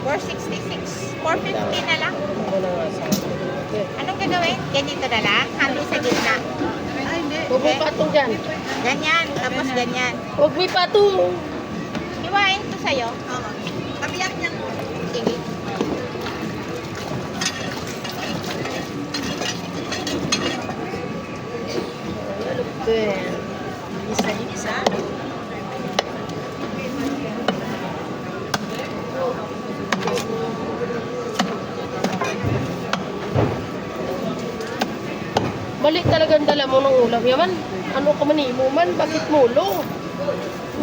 466. 450 na lang. Ano na nga sa akin. Anong gagawin? Ganito na lang? Halo sa gitna. Huwag may patong dyan. Ganyan, tapos ganyan. Huwag may patong. Iwain to sa'yo. Oo. Kabiyak niya. Sige. Ben. Isa. Mali talagang dala mo ng ulam yaman. Ano ka manimo man? Bakit mulo?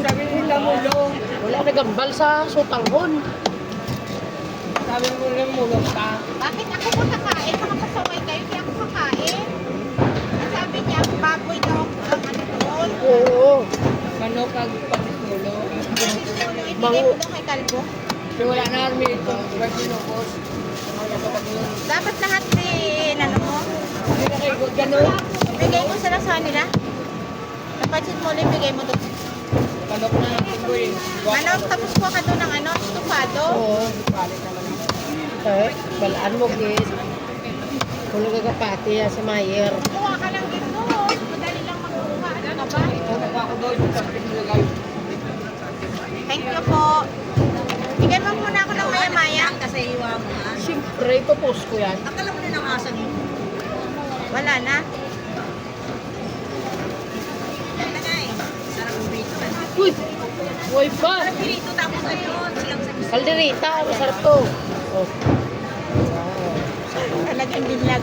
Sabi nila mulong. Wala nagambal sa sutanghon. Sabi mo rin mulong ka. Bakit ako po nakain? Makapasaway kayo, kaya ako kakain. Ang sabi niya, baboy daw ang ano doon. Oo. Manok ang pagmulong. Ibigay mo daw kay Kalbo. Kasi wala na kami ito. Ba't sinukos? Dapat lahat ano mo. Hindi na kayo gano'n. Bigay mo sila sa nila. Napansin mo ulit, bigay mo doon. Manok na ang tinggoy. Manok, tapos kuha ka doon ng ano, estufado. Oo. Balik naman ako. Eh, balaan mo guys. Kulo gagapati sa Mayer. Kuha ka lang dito. Madali lang magkuha. Ano ka ba? Ito ako doon. Sabi nilagay. Thank you po. Bigyan mo muna ako ng maya-maya. Kasi hiwa mo ha. Siyempre, ipopost ko yan. Akala mo na nangasan yun. Wala na. Yan na nga eh. Sarap mo dito. Uy! Uy pa! Dito tapos na yun. Silang sa Kalderita, masarap to. Oh. Talagang binlag.